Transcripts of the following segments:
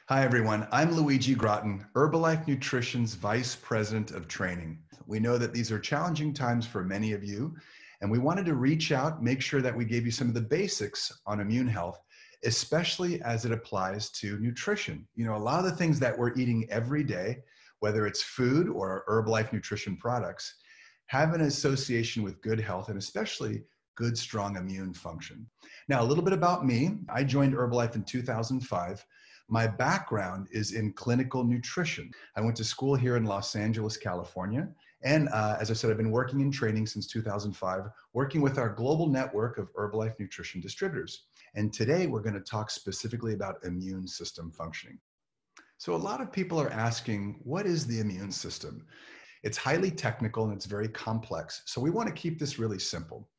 Hi, everyone. I'm Luigi Groton, Herbalife Nutrition's Vice President of Training. We know that these are challenging times for many of you, and we wanted to reach out, make sure that we gave you some of the basics on immune health, especially as it applies to nutrition. You know, a lot of the things that we're eating every day, whether it's food or Herbalife nutrition products, have an association with good health and especially good, strong immune function. Now, a little bit about me. I joined Herbalife in 2005. My background is in clinical nutrition. I went to school here in Los Angeles, California. And as I said, I've been working in training since 2005, working with our global network of Herbalife nutrition distributors. And today we're going to talk specifically about immune system functioning. So a lot of people are asking, what is the immune system? It's highly technical and it's very complex. So we want to keep this really simple.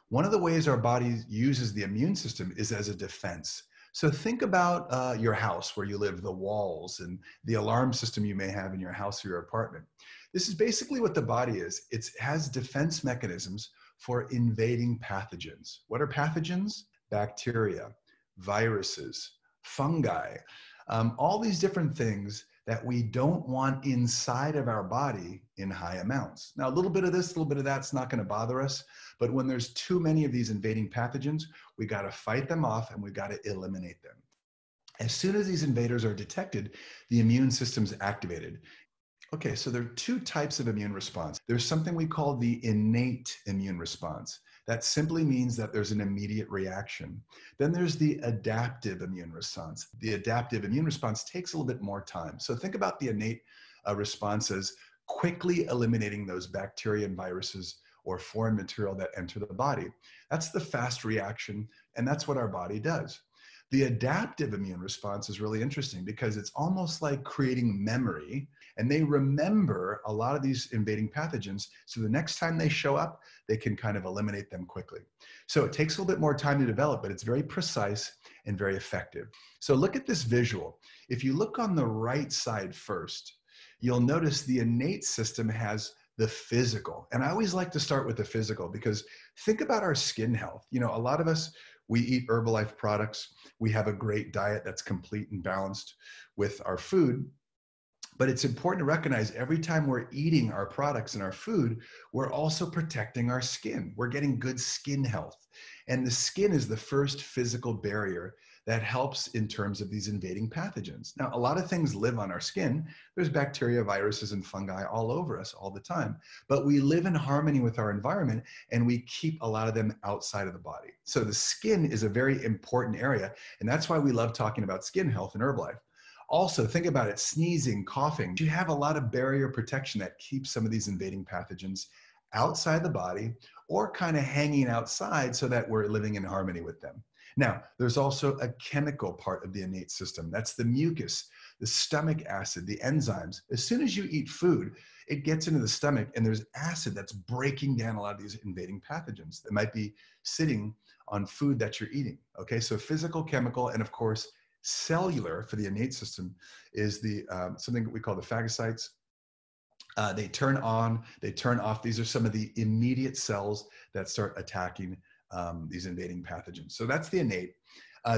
One of the ways our body uses the immune system is as a defense. So think about your house where you live, the walls and the alarm system you may have in your house or your apartment. This is basically what the body is. It has defense mechanisms for invading pathogens. What are pathogens? Bacteria, viruses, fungi, all these different things that we don't want inside of our body in high amounts. Now, a little bit of this, a little bit of that's not going to bother us, but when there's too many of these invading pathogens, we got to fight them off and we got to eliminate them. As soon as these invaders are detected, the immune system's activated. Okay, so there are two types of immune response. There's something we call the innate immune response. That simply means that there's an immediate reaction. Then there's the adaptive immune response. The adaptive immune response takes a little bit more time. So think about the innate response as quickly eliminating those bacteria and viruses or foreign material that enter the body. That's the fast reaction, and that's what our body does. The adaptive immune response is really interesting because it's almost like creating memory, and they remember a lot of these invading pathogens. So the next time they show up, they can kind of eliminate them quickly. So it takes a little bit more time to develop, but it's very precise and very effective. So look at this visual. If you look on the right side first, you'll notice the innate system has the physical. And I always like to start with the physical because think about our skin health. You know, a lot of us, we eat Herbalife products. We have a great diet that's complete and balanced with our food. But it's important to recognize every time we're eating our products and our food, we're also protecting our skin. We're getting good skin health. And the skin is the first physical barrier that helps in terms of these invading pathogens. Now, a lot of things live on our skin. There's bacteria, viruses, and fungi all over us all the time. But we live in harmony with our environment and we keep a lot of them outside of the body. So the skin is a very important area. And that's why we love talking about skin health in Herbalife. Also, think about it, sneezing, coughing. You have a lot of barrier protection that keeps some of these invading pathogens outside the body or kind of hanging outside so that we're living in harmony with them. Now, there's also a chemical part of the innate system. That's the mucus, the stomach acid, the enzymes. As soon as you eat food, it gets into the stomach and there's acid that's breaking down a lot of these invading pathogens that might be sitting on food that you're eating. Okay, so physical, chemical, and of course, cellular for the innate system is the something that we call the phagocytes. They turn on, they turn off. These are some of the immediate cells that start attacking these invading pathogens. So that's the innate.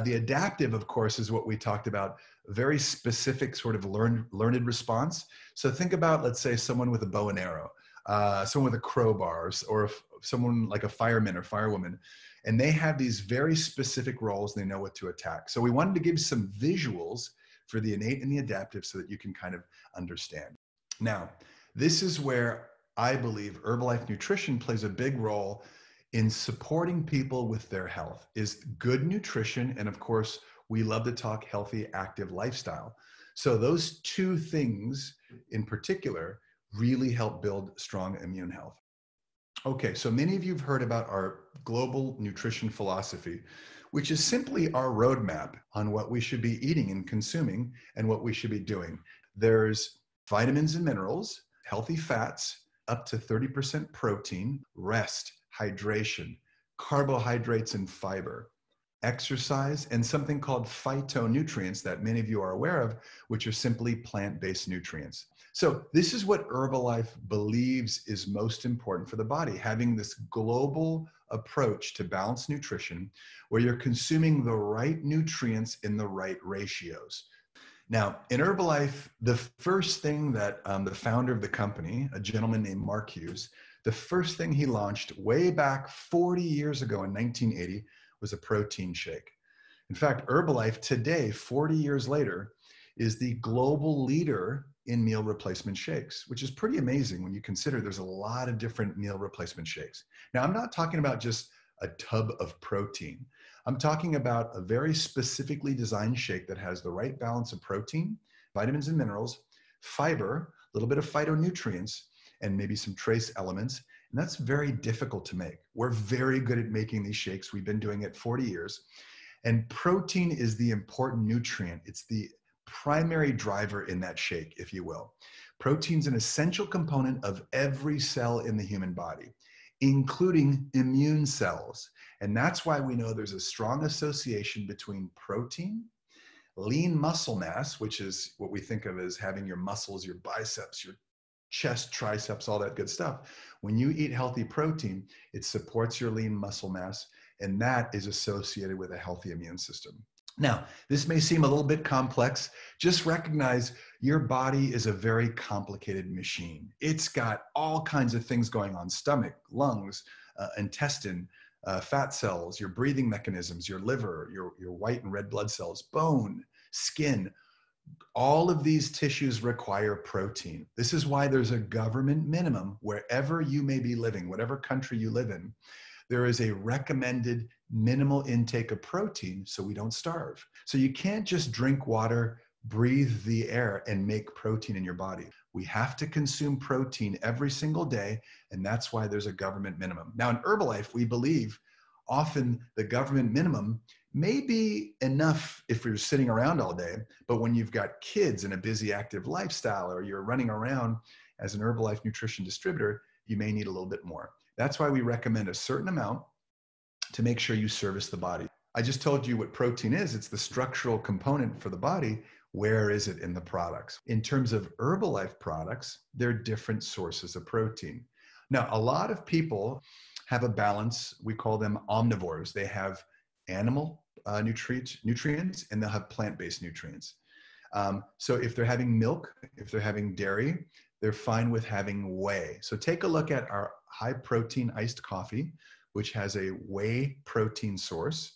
The adaptive, of course, is what we talked about, a very specific sort of learned response. So think about, let's say, someone with a bow and arrow, someone with a crowbar, or someone like a fireman or firewoman, and they have these very specific roles and they know what to attack. So we wanted to give some visuals for the innate and the adaptive so that you can kind of understand. Now, this is where I believe Herbalife Nutrition plays a big role in supporting people with their health, is good nutrition. And of course, we love to talk healthy, active lifestyle. So those two things in particular really help build strong immune health. Okay, so many of you have heard about our global nutrition philosophy, which is simply our roadmap on what we should be eating and consuming and what we should be doing. There's vitamins and minerals, healthy fats, up to 30% protein, rest, hydration, carbohydrates and fiber, exercise, and something called phytonutrients that many of you are aware of, which are simply plant-based nutrients. So this is what Herbalife believes is most important for the body, having this global approach to balanced nutrition where you're consuming the right nutrients in the right ratios. Now, in Herbalife, the first thing that the founder of the company, a gentleman named Mark Hughes, the first thing he launched way back 40 years ago in 1980 was a protein shake. In fact, Herbalife today, 40 years later, is the global leader in meal replacement shakes, which is pretty amazing when you consider there's a lot of different meal replacement shakes. Now, I'm not talking about just a tub of protein. I'm talking about a very specifically designed shake that has the right balance of protein, vitamins and minerals, fiber, a little bit of phytonutrients, and maybe some trace elements. And that's very difficult to make. We're very good at making these shakes. We've been doing it 40 years. And protein is the important nutrient. It's the primary driver in that shake, if you will. Protein's an essential component of every cell in the human body, including immune cells. And that's why we know there's a strong association between protein, lean muscle mass, which is what we think of as having your muscles, your biceps, your chest, triceps, all that good stuff. When you eat healthy protein, it supports your lean muscle mass, and that is associated with a healthy immune system. Now, this may seem a little bit complex. Just recognize your body is a very complicated machine. It's got all kinds of things going on: stomach, lungs, intestine, fat cells, your breathing mechanisms, your liver, your white and red blood cells, bone, skin. All of these tissues require protein. This is why there's a government minimum wherever you may be living, whatever country you live in. There is a recommended minimal intake of protein so we don't starve. So you can't just drink water, breathe the air, and make protein in your body. We have to consume protein every single day, and that's why there's a government minimum. Now in Herbalife, we believe often the government minimum may be enough if you're sitting around all day, but when you've got kids and a busy active lifestyle, or you're running around as an Herbalife nutrition distributor, you may need a little bit more. That's why we recommend a certain amount to make sure you service the body. I just told you what protein is. It's the structural component for the body. Where is it in the products? In terms of Herbalife products, there are different sources of protein. Now, a lot of people have a balance. We call them omnivores. They have animal nutrients, and they'll have plant-based nutrients. So if they're having milk, if they're having dairy, they're fine with having whey. So take a look at our high protein iced coffee, which has a whey protein source.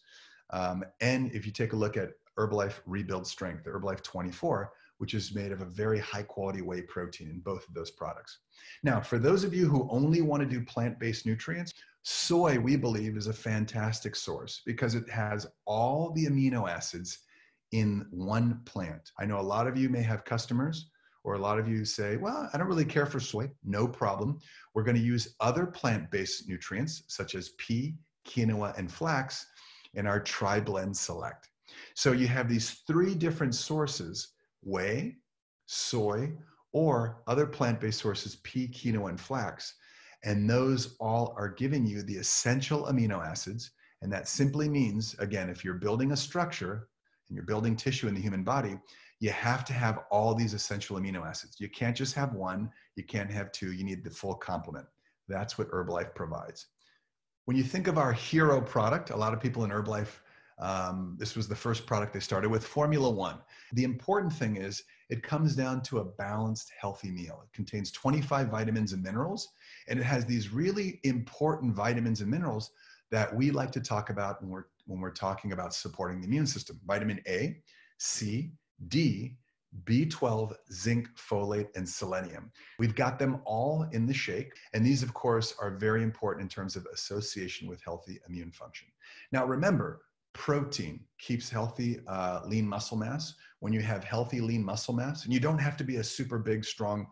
And if you take a look at Herbalife Rebuild Strength, the Herbalife 24, which is made of a very high quality whey protein in both of those products. Now, for those of you who only want to do plant-based nutrients, soy, we believe, is a fantastic source because it has all the amino acids in one plant. I know a lot of you may have customers, or a lot of you say, well, I don't really care for soy. No problem. We're going to use other plant-based nutrients such as pea, quinoa, and flax in our Tri-Blend Select. So you have these three different sources: whey, soy, or other plant-based sources, pea, quinoa, and flax. And those all are giving you the essential amino acids. And that simply means, again, if you're building a structure and you're building tissue in the human body, you have to have all these essential amino acids. You can't just have one, you can't have two, you need the full complement. That's what Herbalife provides. When you think of our hero product, a lot of people in Herbalife, this was the first product they started with, Formula One. The important thing is it comes down to a balanced, healthy meal. It contains 25 vitamins and minerals, and it has these really important vitamins and minerals that we like to talk about when we're talking about supporting the immune system. Vitamin A, C, D, B12, zinc, folate, and selenium. We've got them all in the shake. And these, of course, are very important in terms of association with healthy immune function. Now, remember, protein keeps healthy lean muscle mass. When you have healthy lean muscle mass, and you don't have to be a super big, strong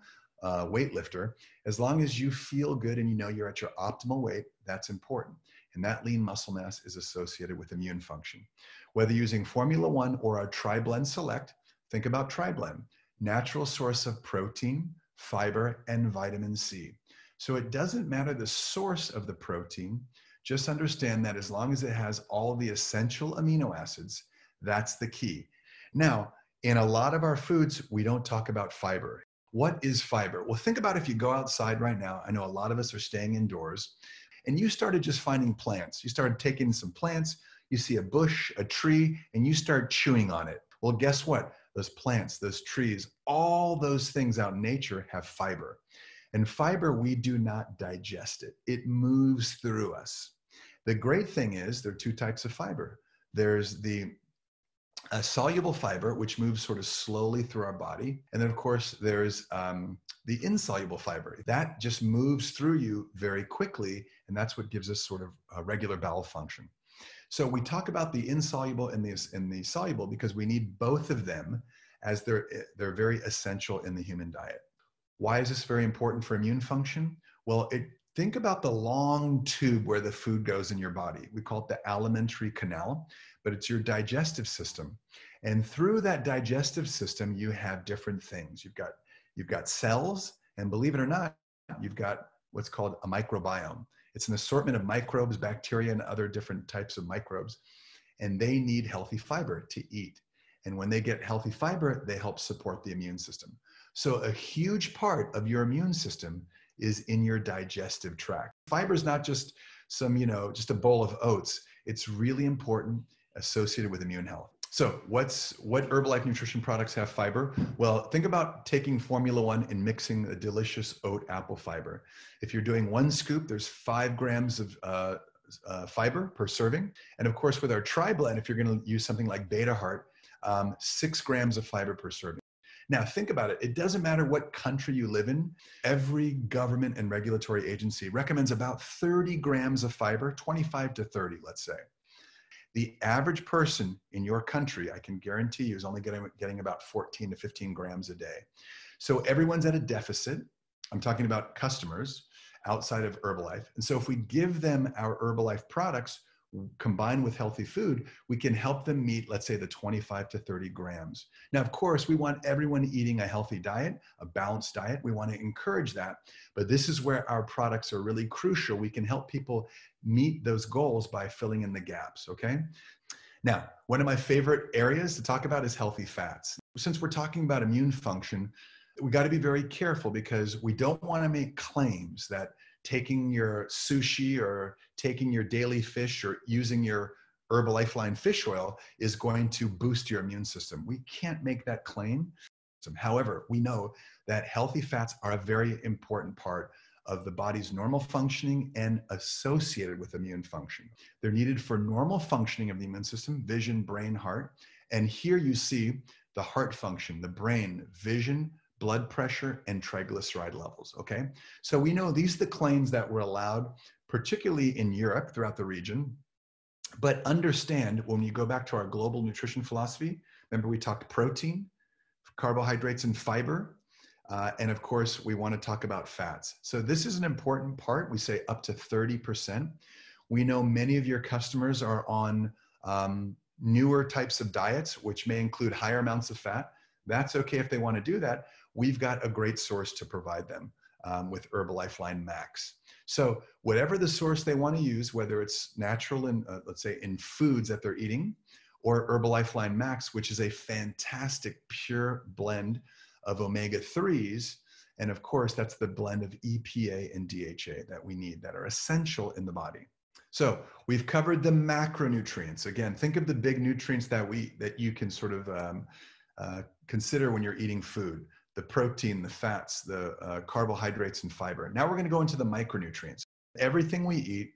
weightlifter, as long as you feel good and you know you're at your optimal weight, that's important. And that lean muscle mass is associated with immune function. Whether using Formula One or our Tri-Blend Select, think about Tri-Blend, natural source of protein, fiber, and vitamin C. So it doesn't matter the source of the protein, just understand that as long as it has all the essential amino acids, that's the key. Now, in a lot of our foods, we don't talk about fiber. What is fiber? Well, think about if you go outside right now. I know a lot of us are staying indoors, and you started just finding plants. You started taking some plants, you see a bush, a tree, and you start chewing on it. Well, guess what? those plants, those trees, all those things out in nature have fiber. And fiber, we do not digest it. It moves through us. The great thing is there are two types of fiber. There's the soluble fiber, which moves sort of slowly through our body. And then, of course, there's the insoluble fiber. That just moves through you very quickly. And that's what gives us sort of a regular bowel function. So we talk about the insoluble and the soluble because we need both of them as they're very essential in the human diet. Why is this very important for immune function? Well, think about the long tube where the food goes in your body. We call it the alimentary canal, but it's your digestive system. And through that digestive system, you have different things. You've got cells, and believe it or not, you've got what's called a microbiome. It's an assortment of microbes, bacteria, and other different types of microbes. And they need healthy fiber to eat. And when they get healthy fiber, they help support the immune system. So a huge part of your immune system is in your digestive tract. Fiber is not just just a bowl of oats. It's really important, associated with immune health. So what Herbalife nutrition products have fiber? Well, think about taking Formula One and mixing a delicious oat apple fiber. If you're doing 1 scoop, there's 5 grams of fiber per serving. And of course, with our tri-blend, if you're going to use something like Beta Heart, 6 grams of fiber per serving. Now, think about it. It doesn't matter what country you live in. Every government and regulatory agency recommends about 30 grams of fiber, 25 to 30, let's say. The average person in your country, I can guarantee you, is only getting about 14 to 15 grams a day. So everyone's at a deficit. I'm talking about customers outside of Herbalife. And so if we give them our Herbalife products, combined with healthy food, we can help them meet, let's say, the 25 to 30 grams. Now, of course, we want everyone eating a healthy diet, a balanced diet. We want to encourage that. But this is where our products are really crucial. We can help people meet those goals by filling in the gaps, okay? Now, one of my favorite areas to talk about is healthy fats. Since we're talking about immune function, we got to be very careful because we don't want to make claims that taking your sushi or taking your daily fish or using your Herbalife line fish oil is going to boost your immune system. We can't make that claim. However, we know that healthy fats are a very important part of the body's normal functioning and associated with immune function. They're needed for normal functioning of the immune system, vision, brain, heart. And here you see the heart function, the brain, vision, blood pressure, and triglyceride levels, okay? So we know these are the claims that were allowed, particularly in Europe, throughout the region. But understand, when you go back to our global nutrition philosophy, remember we talked protein, carbohydrates, and fiber, and of course, we want to talk about fats. So this is an important part. We say up to 30%. We know many of your customers are on newer types of diets, which may include higher amounts of fat. That's okay if they want to do that. We've got a great source to provide them with Herbalife Line Max. So whatever the source they want to use, whether it's natural and let's say in foods that they're eating, or Herbalife Line Max, which is a fantastic pure blend of omega-3s. And of course, that's the blend of EPA and DHA that we need that are essential in the body. So we've covered the macronutrients. Again, think of the big nutrients that you can sort of consider when you're eating food: the protein, the fats, the carbohydrates, and fiber. Now we're going to go into the micronutrients. Everything we eat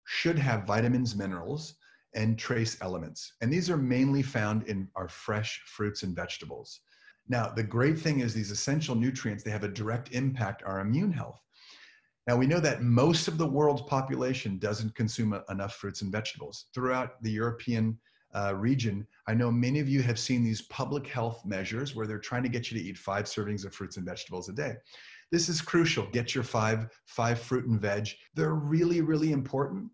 should have vitamins, minerals, and trace elements. And these are mainly found in our fresh fruits and vegetables. Now, the great thing is these essential nutrients, they have a direct impact on our immune health. Now, we know that most of the world's population doesn't consume enough fruits and vegetables. Throughout the European region, I know many of you have seen these public health measures where they're trying to get you to eat 5 servings of fruits and vegetables a day. This is crucial. Get your five fruit and veg. They're really, really important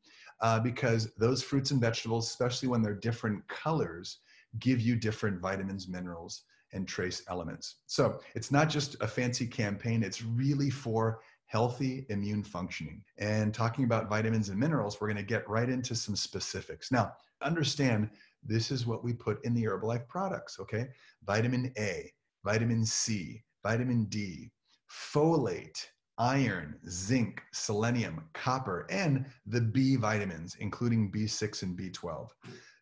because those fruits and vegetables, especially when they're different colors, give you different vitamins, minerals, and trace elements. So it's not just a fancy campaign. It's really for healthy immune functioning. And talking about vitamins and minerals, we're going to get right into some specifics. Now, understand this is what we put in the Herbalife products, okay? Vitamin A, vitamin C, vitamin D, folate, iron, zinc, selenium, copper, and the B vitamins, including B6 and B12.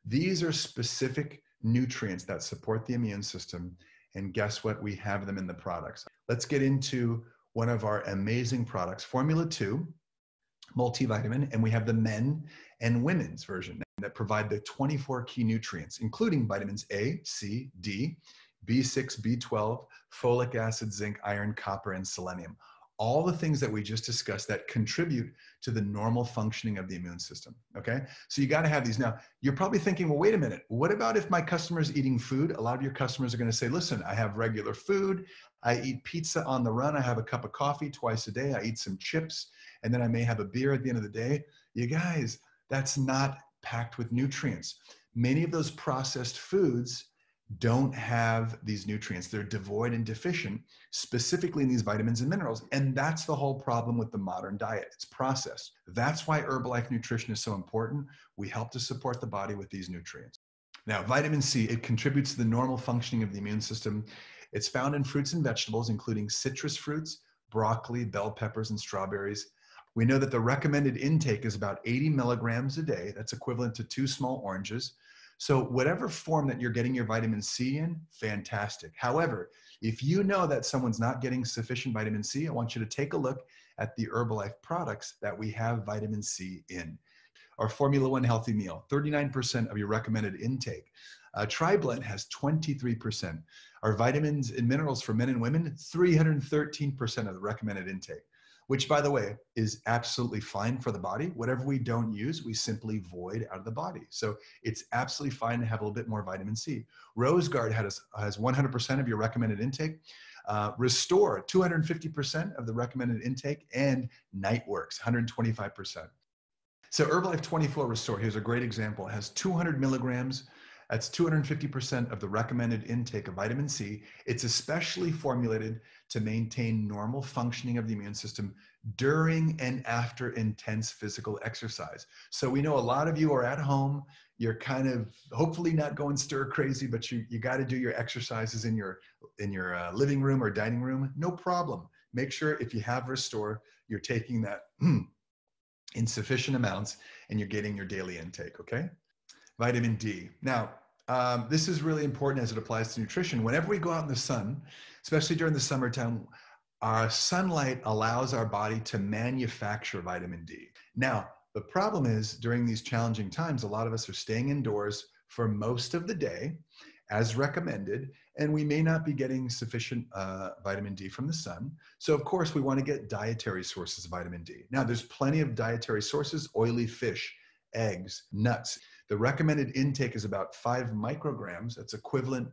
These are specific nutrients that support the immune system. And guess what? We have them in the products. Let's get into one of our amazing products, Formula 2 multivitamin, and we have the men and women's version that provide the 24 key nutrients, including vitamins A, C, D, B6, B12, folic acid, zinc, iron, copper, and selenium. All the things that we just discussed that contribute to the normal functioning of the immune system, okay? So you gotta have these. Now, you're probably thinking, well, wait a minute, what about if my customer's eating food? A lot of your customers are gonna say, listen, I have regular food, I eat pizza on the run, I have a cup of coffee twice a day, I eat some chips, and then I may have a beer at the end of the day. You guys, that's not packed with nutrients. Many of those processed foods don't have these nutrients. They're devoid and deficient, specifically in these vitamins and minerals. And that's the whole problem with the modern diet. It's processed. That's why Herbalife nutrition is so important. We help to support the body with these nutrients. Now, vitamin C, it contributes to the normal functioning of the immune system. It's found in fruits and vegetables, including citrus fruits, broccoli, bell peppers, and strawberries. We know that the recommended intake is about 80 milligrams a day. That's equivalent to 2 small oranges. So whatever form that you're getting your vitamin C in, fantastic. However, if you know that someone's not getting sufficient vitamin C, I want you to take a look at the Herbalife products that we have vitamin C in. Our Formula 1 healthy meal, 39% of your recommended intake. TriBlend has 23%. Our vitamins and minerals for men and women, 313% of the recommended intake, which, by the way, is absolutely fine for the body. Whatever we don't use, we simply void out of the body. So it's absolutely fine to have a little bit more vitamin C. RoseGuard has 100% of your recommended intake. Restore, 250% of the recommended intake, and Nightworks, 125%. So Herbalife 24 Restore, here's a great example, it has 200 milligrams. That's 250% of the recommended intake of vitamin C. It's especially formulated to maintain normal functioning of the immune system during and after intense physical exercise. So we know a lot of you are at home, you're kind of hopefully not going stir crazy, but you got to do your exercises in your living room or dining room. No problem. Make sure if you have Restore, you're taking that in sufficient amounts and you're getting your daily intake, okay? Vitamin D. Now, this is really important as it applies to nutrition. Whenever we go out in the sun, especially during the summertime, our sunlight allows our body to manufacture vitamin D. Now, the problem is during these challenging times, a lot of us are staying indoors for most of the day as recommended, and we may not be getting sufficient vitamin D from the sun. So of course, we want to get dietary sources of vitamin D. Now, there's plenty of dietary sources: oily fish, eggs, nuts. The recommended intake is about 5 micrograms. That's equivalent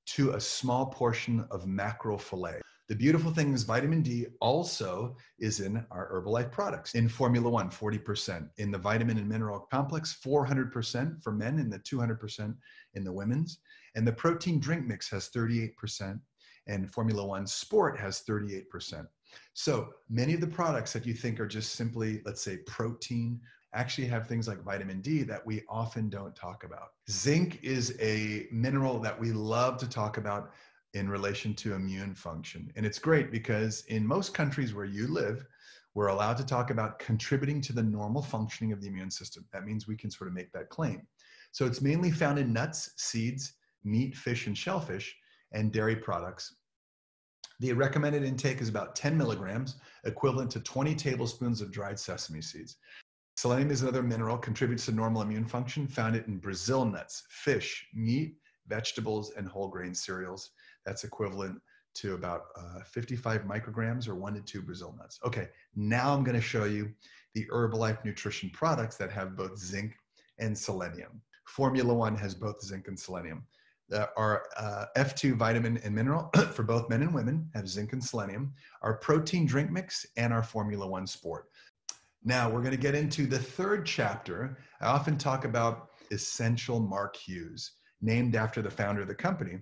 to a small portion of mackerel fillet. The beautiful thing is vitamin D also is in our Herbalife products. In Formula 1, 40%. In the vitamin and mineral complex, 400% for men and the 200% in the women's. And the protein drink mix has 38%. And Formula 1 Sport has 38%. So many of the products that you think are just simply, let's say, protein, actually have things like vitamin D that we often don't talk about. Zinc is a mineral that we love to talk about in relation to immune function. And it's great because in most countries where you live, we're allowed to talk about contributing to the normal functioning of the immune system. That means we can sort of make that claim. So it's mainly found in nuts, seeds, meat, fish, and shellfish, and dairy products. The recommended intake is about 10 milligrams, equivalent to 20 tablespoons of dried sesame seeds. Selenium is another mineral, contributes to normal immune function, found it in Brazil nuts, fish, meat, vegetables, and whole grain cereals. That's equivalent to about 55 micrograms or 1 to 2 Brazil nuts. Okay, now I'm going to show you the Herbalife nutrition products that have both zinc and selenium. Formula 1 has both zinc and selenium. Our F2 vitamin and mineral for both men and women have zinc and selenium. Our protein drink mix and our Formula 1 Sport. Now we're going to get into the third chapter. I often talk about Essential Mark Hughes, named after the founder of the company.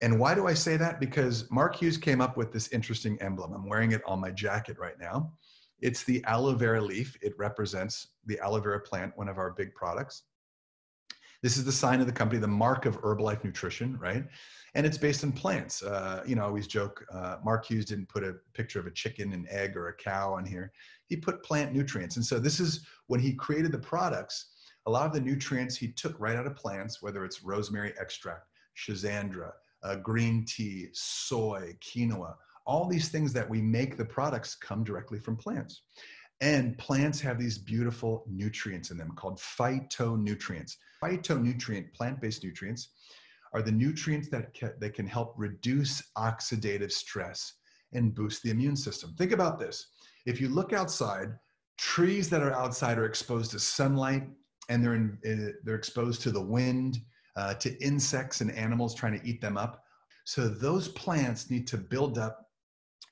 And why do I say that? Because Mark Hughes came up with this interesting emblem. I'm wearing it on my jacket right now. It's the aloe vera leaf. It represents the aloe vera plant, one of our big products. This is the sign of the company, the mark of Herbalife Nutrition, right? And it's based on plants. I always joke, Mark Hughes didn't put a picture of a chicken, an egg, or a cow on here. He put plant nutrients. And so this is when he created the products. a lot of the nutrients he took right out of plants, whether it's rosemary extract, schizandra, green tea, soy, quinoa, all these things that we make the products come directly from plants. And plants have these beautiful nutrients in them called phytonutrients. Phytonutrient, plant-based nutrients, are the nutrients that can help reduce oxidative stress and boost the immune system. Think about this. If you look outside, trees that are outside are exposed to sunlight, and they're exposed to the wind, to insects and animals trying to eat them up. So those plants need to build up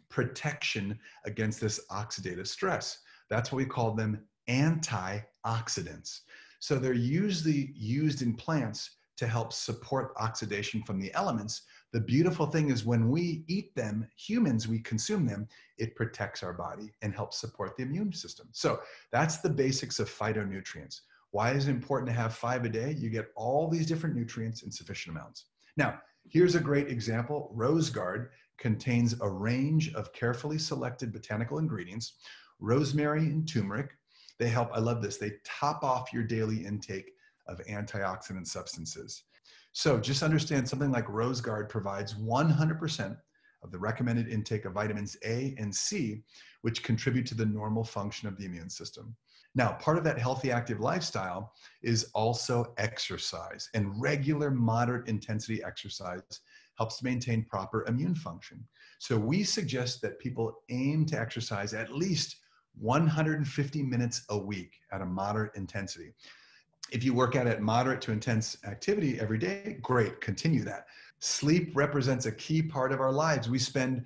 protection against this oxidative stress. That's why we call them antioxidants. So they're usually used in plants to help support oxidation from the elements. The beautiful thing is when we eat them, humans, we consume them, it protects our body and helps support the immune system. So that's the basics of phytonutrients. Why is it important to have 5 a day? You get all these different nutrients in sufficient amounts. Now, here's a great example. Rose Guard contains a range of carefully selected botanical ingredients, rosemary and turmeric. They help, I love this, they top off your daily intake of antioxidant substances. So just understand something like Rose Guard provides 100% of the recommended intake of vitamins A and C, which contribute to the normal function of the immune system. Now, part of that healthy, active lifestyle is also exercise, and regular moderate intensity exercise helps to maintain proper immune function. So we suggest that people aim to exercise at least 150 minutes a week at a moderate intensity. If you work out at moderate to intense activity every day, great, continue that. Sleep represents a key part of our lives. We spend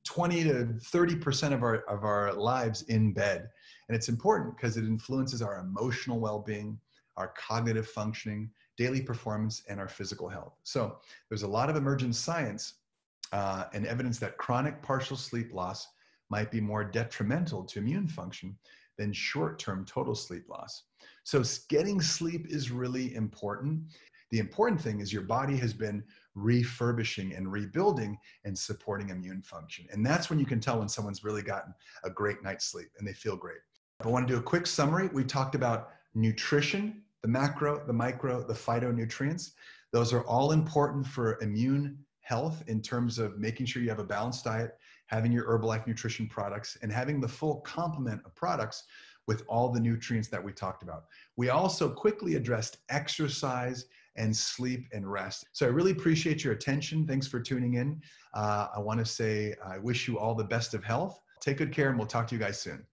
20 to 30% of our lives in bed. And it's important because it influences our emotional well-being, our cognitive functioning, daily performance, and our physical health. So there's a lot of emergent science and evidence that chronic partial sleep loss might be more detrimental to immune function than short-term total sleep loss. So getting sleep is really important. The important thing is your body has been refurbishing and rebuilding and supporting immune function. And that's when you can tell when someone's really gotten a great night's sleep and they feel great. I want to do a quick summary. We talked about nutrition, the macro, the micro, the phytonutrients. Those are all important for immune health in terms of making sure you have a balanced diet, having your Herbalife nutrition products, and having the full complement of products with all the nutrients that we talked about. We also quickly addressed exercise and sleep and rest. So I really appreciate your attention. Thanks for tuning in. I want to say I wish you all the best of health. Take good care, and we'll talk to you guys soon.